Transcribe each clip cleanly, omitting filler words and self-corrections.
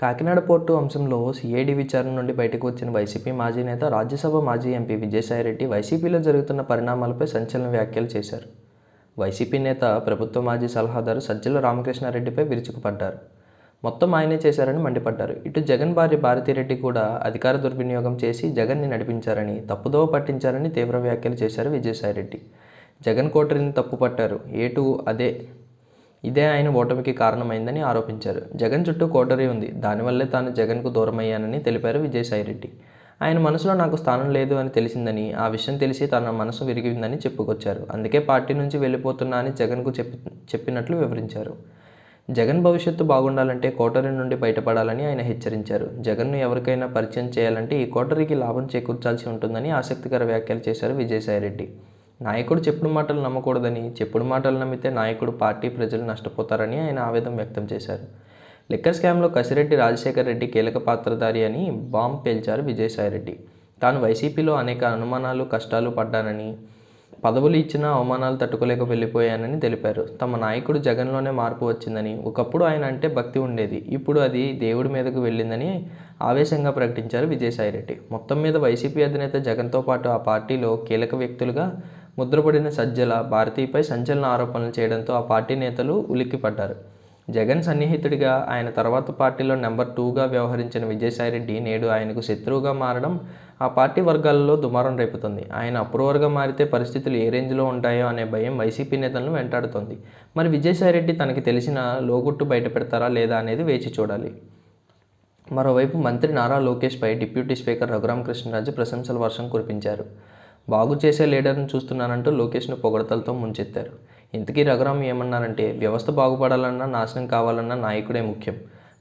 Kakinada port అంశంలో CID విచారణ నుండి బయటకు వచ్చిన వైసీపీ మాజీ నేత, రాజ్యసభ మాజీ ఎంపీ విజయసాయిరెడ్డి వైసీపీలో జరుగుతున్న పరిణామాలపై సంచలన వ్యాఖ్యలు చేశారు. వైసీపీ నేత, ప్రభుత్వ మాజీ సలహాదారు సజ్జల రామకృష్ణారెడ్డిపై విరుచుకుపడ్డారు. మొత్తం ఆయనే చేశారని మండిపడ్డారు. ఇటు జగన్ భార్య భారతిరెడ్డి కూడా అధికార దుర్వినియోగం చేసి జగన్ని నడిపించారని, తప్పుదోవ పట్టించారని తీవ్ర వ్యాఖ్యలు చేశారు విజయసాయిరెడ్డి. జగన్ కోటరీని తప్పుపట్టారు. ఇదే ఆయన ఓటమికి కారణమైందని ఆరోపించారు. జగన్ చుట్టూ కోటరీ ఉంది, దానివల్లే తాను జగన్కు దూరమయ్యానని తెలిపారు విజయసాయిరెడ్డి. ఆయన మనసులో నాకు స్థానం లేదు అని తెలిసిందని, ఆ విషయం తెలిసి తన మనసు విరిగిందని చెప్పుకొచ్చారు. అందుకే పార్టీ నుంచి వెళ్ళిపోతున్నా అని జగన్కు చెప్పినట్లు వివరించారు. జగన్ భవిష్యత్తు బాగుండాలంటే కోటరీ నుండి బయటపడాలని ఆయన హెచ్చరించారు. జగన్ను ఎవరికైనా పరిచయం చేయాలంటే ఈ కోటరీకి లాభం చేకూర్చాల్సి ఉంటుందని ఆసక్తికర వ్యాఖ్యలు చేశారు విజయసాయిరెడ్డి. నాయకుడు చెప్పుడు మాటలు నమ్మకూడదని, చెప్పుడు మాటలు నమ్మితే నాయకుడు, పార్టీ, ప్రజలు నష్టపోతారని ఆయన ఆవేదన వ్యక్తం చేశారు. లిక్కర్ స్కామ్లో కసిరెడ్డి రాజశేఖర్ రెడ్డి కీలక పాత్రధారి అని బాంబ్ పేల్చారు విజయసాయిరెడ్డి. తాను వైసీపీలో అనేక అనుమానాలు, కష్టాలు పడ్డానని, పదవులు ఇచ్చినా అవమానాలు తట్టుకోలేక వెళ్ళిపోయానని తెలిపారు. తమ నాయకుడు జగన్లోనే మార్పు వచ్చిందని, ఒకప్పుడు ఆయన అంటే భక్తి ఉండేది, ఇప్పుడు అది దేవుడి మీదకు వెళ్ళిందని ఆవేశంగా ప్రకటించారు విజయసాయిరెడ్డి. మొత్తం మీద వైసీపీ అధినేత జగన్తో పాటు ఆ పార్టీలో కీలక వ్యక్తులుగా ముద్రపడిన సజ్జల, భారతిపై సంచలన ఆరోపణలు చేయడంతో ఆ పార్టీ నేతలు ఉలిక్కిపడ్డారు. జగన్ సన్నిహితుడిగా, ఆయన తర్వాత పార్టీలో నెంబర్ 2గా వ్యవహరించిన విజయసాయిరెడ్డి నేడు ఆయనకు శత్రువుగా మారడం ఆ పార్టీ వర్గాలలో దుమారం రేపుతోంది. ఆయన అప్రూవర్గా మారితే పరిస్థితులు ఏ రేంజ్లో ఉంటాయో అనే భయం వైసీపీ నేతలను వెంటాడుతోంది. మరి విజయసాయిరెడ్డి తనకి తెలిసిన లోగుట్టు బయటపెడతారా లేదా అనేది వేచి చూడాలి. మరోవైపు మంత్రి నారా లోకేష్పై డిప్యూటీ స్పీకర్ రఘురామకృష్ణరాజు ప్రశంసల వర్షం కురిపించారు. బాగు చేసే లీడర్ను చూస్తున్నానంటూ లోకేష్ను పొగడతలతో ముంచెత్తారు. ఇంతకీ రఘురామ్ ఏమన్నారంటే, వ్యవస్థ బాగుపడాలన్నా, నాశనం కావాలన్నా నాయకుడే ముఖ్యం.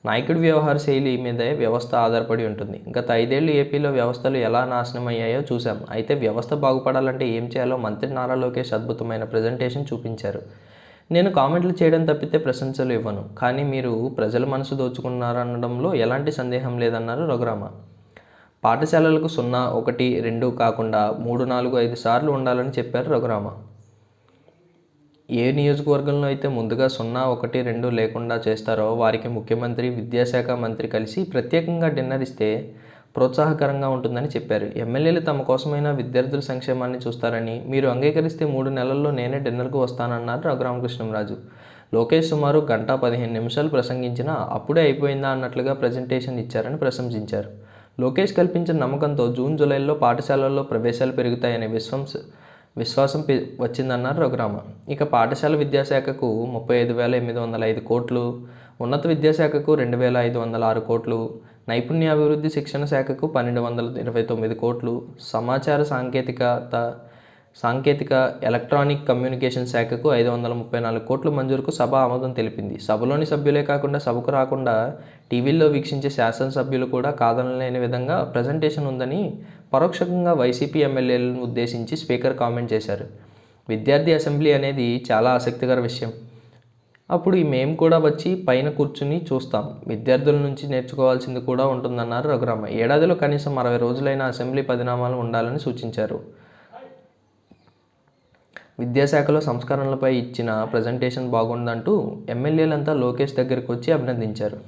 నాయకుడి వ్యవహార శైలి మీదే వ్యవస్థ ఆధారపడి ఉంటుంది. గత 5 ఏళ్లు ఏపీలో వ్యవస్థలు ఎలా నాశనం అయ్యాయో చూశాం. అయితే వ్యవస్థ బాగుపడాలంటే ఏం చేయాలో మంత్రి నారా లోకేష్ అద్భుతమైన ప్రజెంటేషన్ చూపించారు. నేను కామెంట్లు చేయడం తప్పితే ప్రశంసలు ఇవ్వను, కానీ మీరు ప్రజల మనసు దోచుకున్నారనడంలో ఎలాంటి సందేహం లేదన్నారు రఘురామ. పాఠశాలలకు 0, 1, 2 కాకుండా 3, 4, 5 సార్లు ఉండాలని చెప్పారు రఘురామ. ఏ నియోజకవర్గంలో అయితే ముందుగా 0, 1, 2 లేకుండా చేస్తారో వారికి ముఖ్యమంత్రి, విద్యాశాఖ మంత్రి కలిసి ప్రత్యేకంగా డిన్నర్ ఇస్తే ప్రోత్సాహకరంగా ఉంటుందని చెప్పారు. ఎమ్మెల్యేలు తమ కోసమైనా విద్యార్థుల సంక్షేమాన్ని చూస్తారని, మీరు అంగీకరిస్తే 3 నెలల్లో నేనే డిన్నర్కు వస్తానన్నారు రఘురామకృష్ణంరాజు. లోకేష్ సుమారు 1:15 ప్రసంగించినా అప్పుడే అయిపోయిందా అన్నట్లుగా ప్రజెంటేషన్ ఇచ్చారని ప్రశంసించారు. లోకేష్ కల్పించిన నమ్మకంతో జూన్, జూలైలో పాఠశాలల్లో ప్రవేశాలు పెరుగుతాయనే విశ్వాసం వచ్చిందన్నారు రఘురామ. ఇక పాఠశాల విద్యాశాఖకు 35,805 కోట్లు, ఉన్నత విద్యాశాఖకు 2,506 కోట్లు, నైపుణ్యాభివృద్ధి శిక్షణ శాఖకు 1,229 కోట్లు, సమాచార సాంకేతిక ఎలక్ట్రానిక్ కమ్యూనికేషన్ శాఖకు 534 కోట్లు మంజూరుకు సభ ఆమోదం తెలిపింది. సభలోని సభ్యులే కాకుండా సభకు రాకుండా టీవీల్లో వీక్షించే శాసనసభ్యులు కూడా కాదనలేని విధంగా ప్రజెంటేషన్ ఉందని పరోక్షంగా వైసీపీ ఎమ్మెల్యేలను ఉద్దేశించి స్పీకర్ కామెంట్ చేశారు. విద్యార్థి అసెంబ్లీ అనేది చాలా ఆసక్తికర విషయం. అప్పుడు మేము కూడా వచ్చి పైన కూర్చుని చూస్తాం. విద్యార్థుల నుంచి నేర్చుకోవాల్సింది కూడా ఉంటుందన్నారు రఘురామ. ఏడాదిలో కనీసం 60 రోజులైన అసెంబ్లీ పరిణామాలు ఉండాలని సూచించారు. విద్యాశాఖలో సంస్కరణలపై ఇచ్చిన ప్రజెంటేషన్ బాగుందంటూ ఎమ్మెల్యేలంతా లోకేష్ దగ్గరికి వచ్చి అభినందించారు.